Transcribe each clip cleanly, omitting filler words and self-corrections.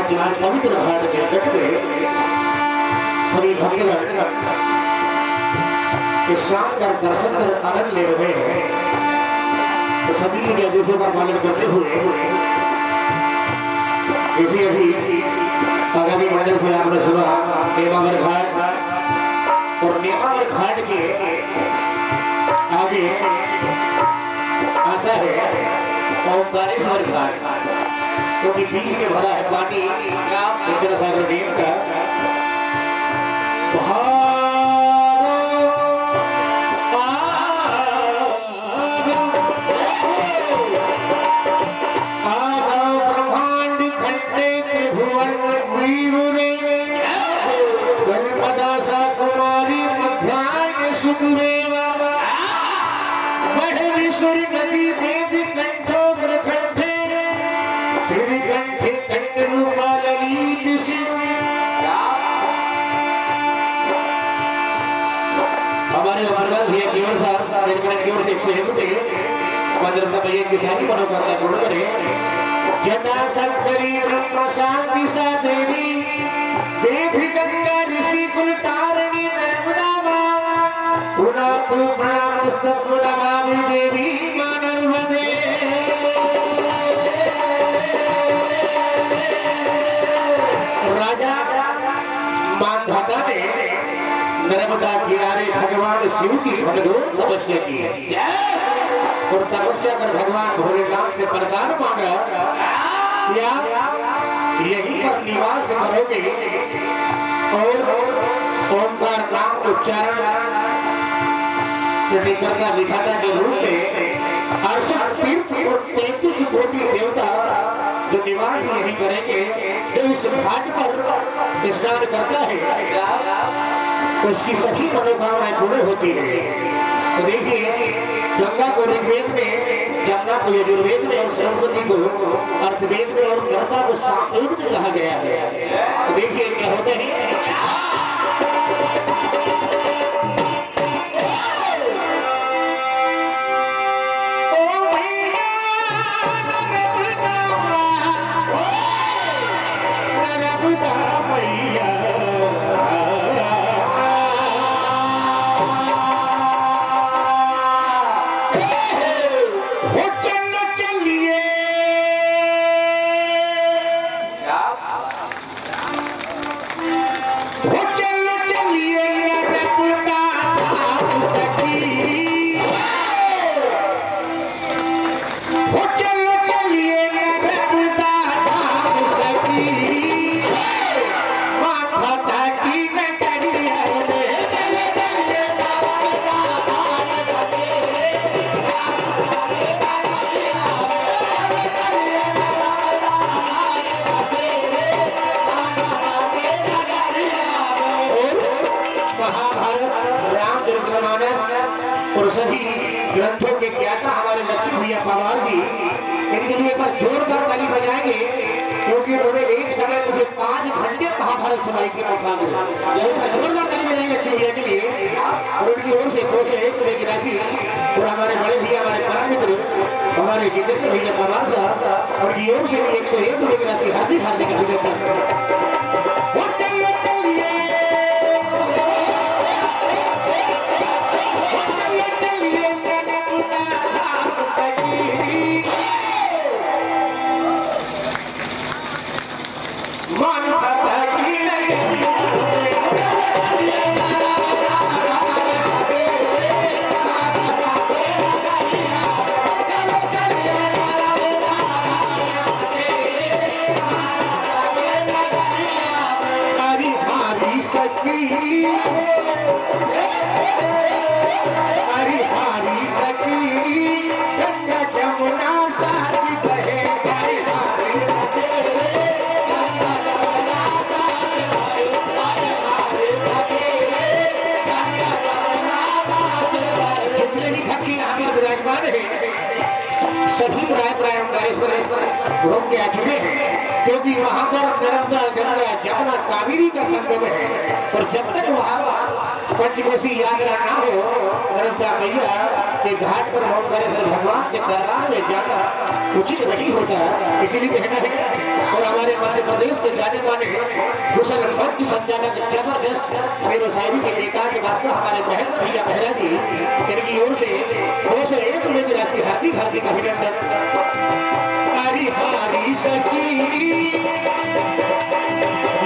आज यहाँ पवित्र घाट के तट पे सभी भक्तगण स्नान कर दर्शन कर आनंद ले रहे हैं। तो सभी के आदेशों का पालन करते हुए इसी अभी आगामी मंडल से आपने सुना नेमावर घाट और नेमावर घाट के आगे आता है ओंकारेश्वर घाट, क्योंकि बीच में भरा है पानी इंदिरा सागर डैम का। ब्रह्मांड खंडे त्रिभुवन गणपदा सा कुमारी मध्यान्ह सुदुरेवा महेश्वरी नदी वेद कंठो ग्रखंडे श्री कंठे कंठ रूपा ललित सिंह। हमारे अमरनाथ भैया केवल साहब रेडकरण की ओर से 101 रुपये पंद्रह भैया की शादी मनोकामना पूर्ण करे। जटा शंकरी ब्रह्म शांति सा देवी वेद गंगा ऋषि कुल तारिणी नर्मदा मां पुना तू प्रणाम पुस्तक नमामि देवी मां नर्मदे। राजा मानधाता ने नर्मदा किनारे भगवान शिव की घनघोर तपस्या की और तपस्या कर भगवान भोलेनाथ से वरदान मांगा, या यहीं पर निवास करोगे और ओंकार नाम उच्चारण करता विधाता के रूप में 68 तीर्थ और 33 कोटि देवता जो निवास यही करेंगे, जो इस घाट पर स्नान करता है उसकी सभी मनोकामनाएं पूर्ण होती है। तो देखिए, गंगा को ऋग्वेद में, जमुना को यजुर्वेद में और सरस्वती को अर्थवेद में और कर्ता को सामवेद में कहा गया है। तो देखिए क्या होते हैं। और सभी ग्रंथों के ज्ञाता हमारे लक्ष्मी भैया पवार जी इनके लिए एक बार जोरदार ताली बजाएंगे, क्योंकि उन्होंने एक समय मुझे 5 घंटे महाभारत सुनाई की मौका मिला। जोरदार ताली बजाएंगे लक्ष्मी भैया के लिए और उनकी ओर से 201 रुपये की राशि और हमारे बड़े भैया हमारे परम मित्र हमारे जितेंद्र भैया पवार साहब और की ओर से 101 रुपये की राशि हार्दिक हार्दिक अभिनंदन। सभी घूम के आ चुके हैं, क्योंकि वहां पर नर्मदा गंगा जमुना कावेरी का संगम है और जब तक वहां पंचकोशी यात्रा ना हो नर्मदा मैया के घाट पर ओंकारेश्वर भगवान के दरबार में जाना उचित नहीं होता। इसीलिए कहना है और हमारे मध्य प्रदेश के जाने माने कुशल मंच संचालक जबरदस्त शेर शायरी के नेता के बादशाह हमारे महेंद्र भैया मेहरा जी, इनकी ओर से 201 रुपये की राशि हार्दिक हार्दिक अभिनंदन। हरी हरी सखी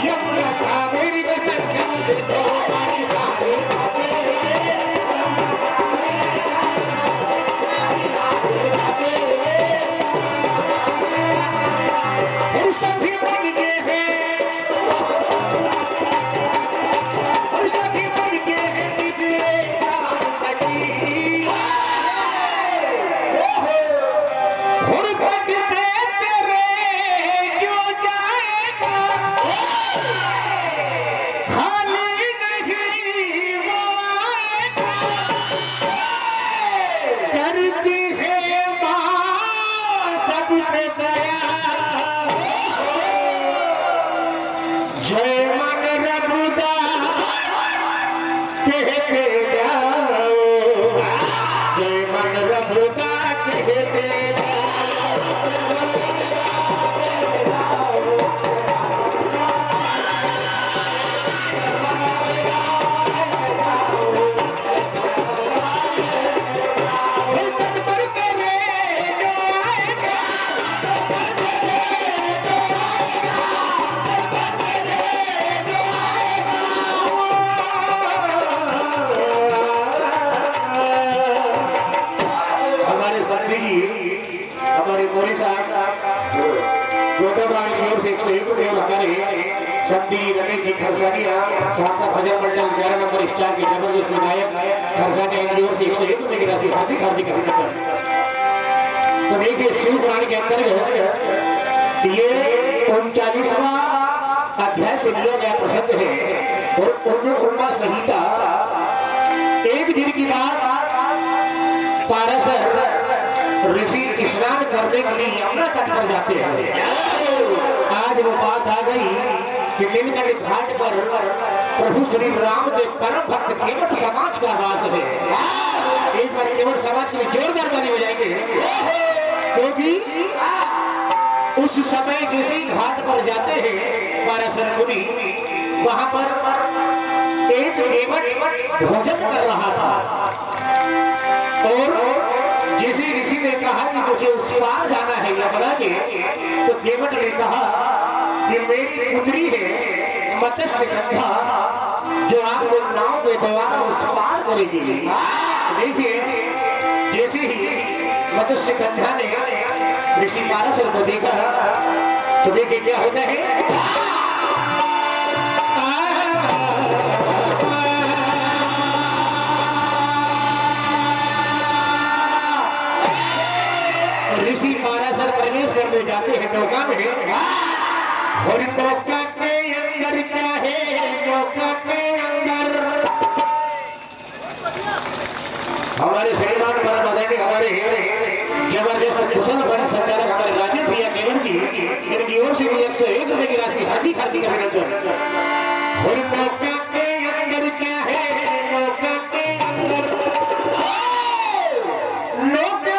यमुना कावेरी का संगम देखो, हरी हरी सभी बन गए हैं, सभी बन गए हैं दिव्य सखी। और बटते तेरे क्यों जाएगा, खाली नहीं आएगा। करती है माँ सब पे दया, जय मन रघुदास कहते जाओ, जय मन रघुदास कहते हमारे मोरी साहब गोदावरी की ओर से 101 रुपये और हमारे शक्ति रमेश जी खरसानिया सारदा भजन मंडल 11 नंबर स्टार के जबरदस्त विधायक खरसानिया की ओर से 101 रुपये की राशि हार्दिक हार्दिक अभिनंदन। तो देखिए शिव पुराण के अंतर्गत ये 39वां अध्याय से लिया गया प्रसंग है और उमा संहिता। एक दिन की बात, पाराशर ऋषि स्नान करने के लिए यमुना तट पर जाते हैं। आज वो बात आ गई कि नीलकंठ घाट पर प्रभु श्री राम के परम भक्त केवट समाज का वास है। एक बार केवट समाज के लिए जोरदार ताली बजाएंगे, क्योंकि उस समय जैसे ही घाट पर जाते हैं पाराशर मुनि, वहां पर एक केवट भोजन कर रहा था और जैसे ऋषि ने कहा कि मुझे उस पार जाना है यमुना के, तो केवट ने कहा कि मेरी पुत्री है मत्स्य गंधा जो आपको नाव के द्वारा उस पार करेगी। देखिए जैसे ही मत्स्य गंधा ने ऋषि पाराशर को देखा तो देखिए क्या होता है। ऋषि पाराशर प्रवेश करने जाते हैं नौका में और नौका के अंदर क्या है, नौका के अंदर हमारे श्रीमान परम आदरणीय हमारे जबरदस्त कुशल वन संचालक हमारे राजेश भैया केवट जी, इनकी ओर से भी 101 रुपये की राशि हार्दिक हार्दिक अभिनंदन। और नौका के अंदर क्या है, नौका के अंदर नौका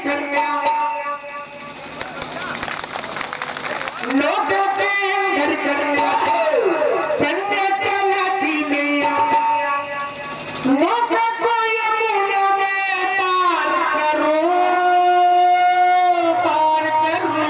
कन्या, नौका के अंदर कन्या, कन्या चलाती मैया, नौका को यमुना में पार करो, पार करो।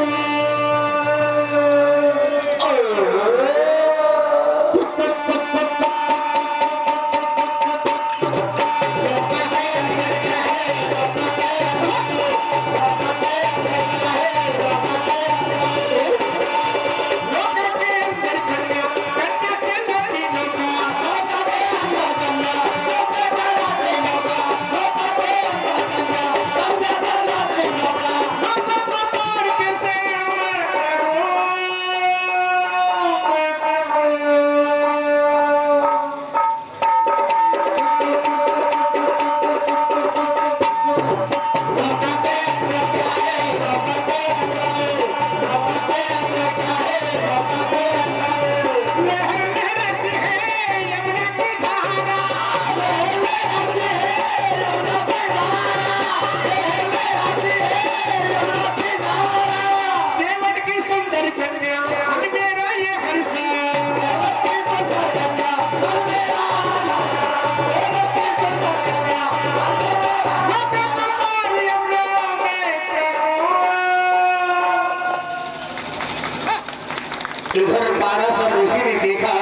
इधर पाराशर ऋषि ने देखा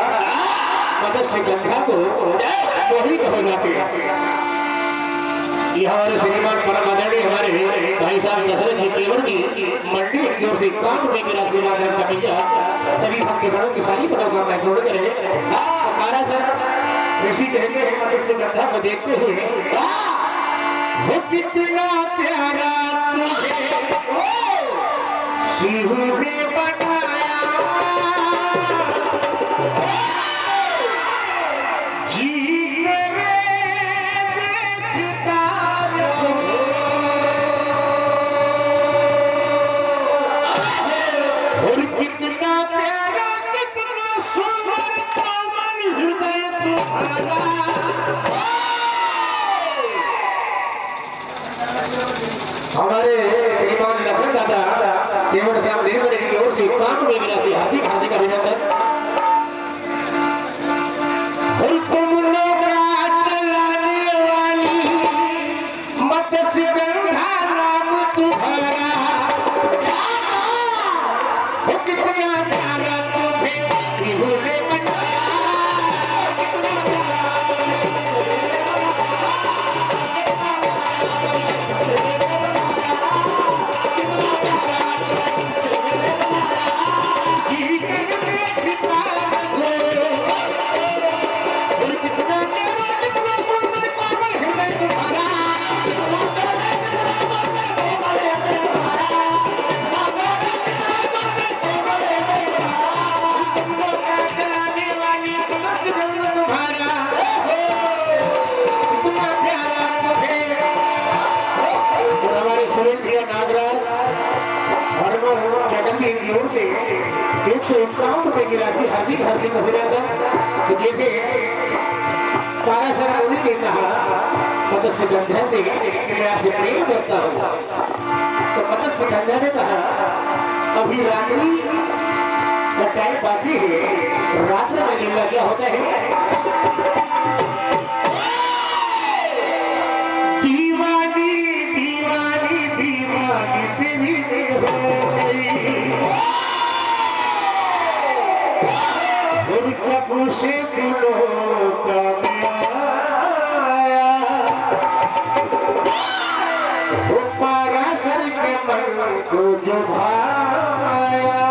मत्स्य गंधा को मोहित हो जाते हैं। यह हमारे श्रीमान परम आदरणीय हमारे भाई साहब दशरथ जी केवल की मंडी की ओर से काम होने के रास्ते माध्यम का भैया सभी भक्तगणों की सारी मनोकामनाएं पूर्ण करें। पाराशर ऋषि कहते हैं मत्स्य गंधा को देखते हुए वो कितना प्यारा तुझे शिव ने बनाया, जी करे देखता रहो, और कितना प्यारा कितना सुंदर कोमल हृदय तुम्हारा। हमारे श्रीमान लखन दादा केवल श्याम देवगढ़ की ओर से काम में गिरा थी हार्दिक हार्दिक अभिनंदन। और तुम लोग चलाने वाली मत्स्य गंधा नाम तुम्हारा, वो कितना प्यारा तुम्हें शिव ने बनाया। ₹151 की राशि हार्दिक हार्दिक अभिनंदन। तो जैसे पाराशर मुनि ने कहा मत्स्य गंधा से मैं आपसे प्रेम करता हूँ, तो मत्स्य गंधा ने कहा अभी रात्रि का टाइम बाकी है, रात्रि में लीला क्या होता है। दीवानी दीवानी दीवानी तेरी जब से दिलों का आया, वो पाराशर के मन को जो भाया,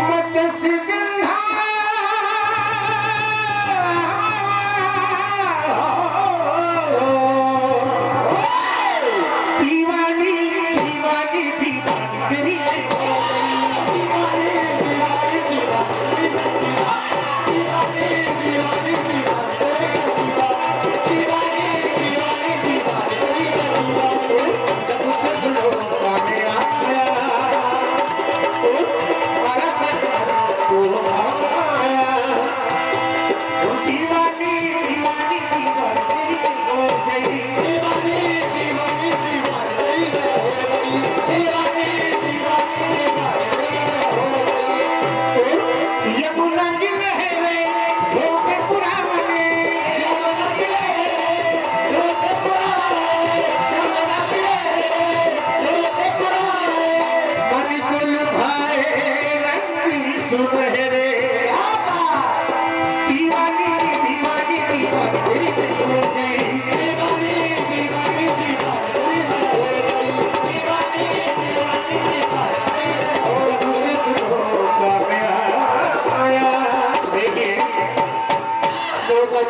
मत्स्य गंधा दीवानी दीवानी दीवानी तेरी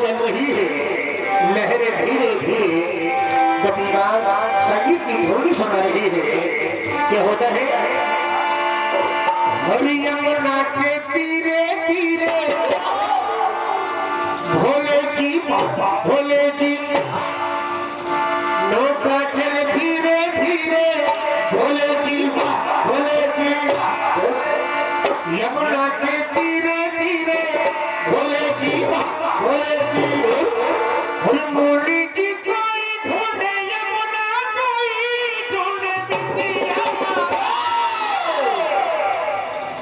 चल रही है लहरें धीरे धीरे गतिमान संगीत की धुनी सुना रही है। क्या होता है हरि यमुना के तीरे तीरे भोले जी नौका चल धीरे धीरे भोले जी यमुना के तीरे तीरे भोले जी मुरली की कोई ढूंढे यमुना कोई ढूंढे बिंदिया,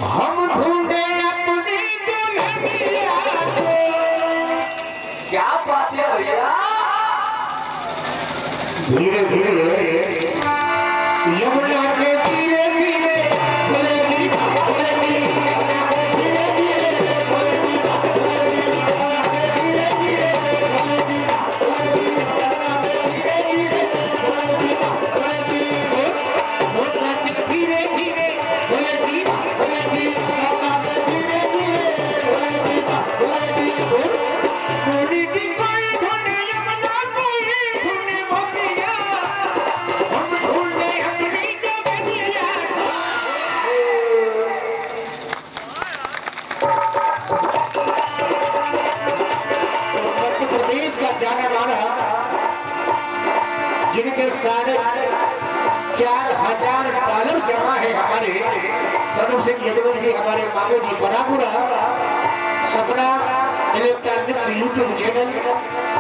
हम ढूंढे अपनी दुल्हनिया को। क्या बात है भैया। धीरे धीरे यमुना के धीरे धीरे भोले जी $4,000 जमा है हमारे सनू सिंह यदुवंशी, हमारे मामू जी बनापुरा, सपना इलेक्ट्रॉनिक्स यूट्यूब चैनल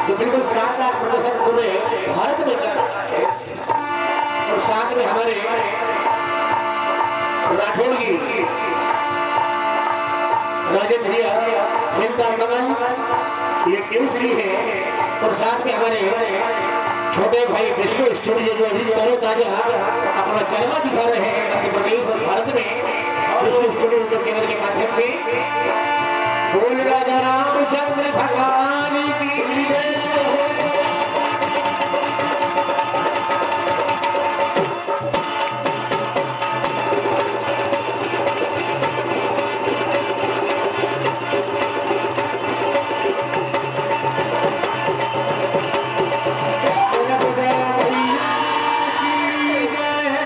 जो बिल्कुल शानदार प्रदर्शन पूरे भारत में चल रहा है। और साथ में हमारे राठौड़ जी राजेंद्र भैया जिनका कमल ये केसरी है। और साथ में हमारे छोटे भाई विष्णु स्टूडियो जो अभी तरोताजा अपना चरमा दिखा रहे हैं मध्य प्रदेश और भारत में, विष्णु स्टूडियो के केंद्र के माध्यम से। बोल राजा रामचंद्र भगवान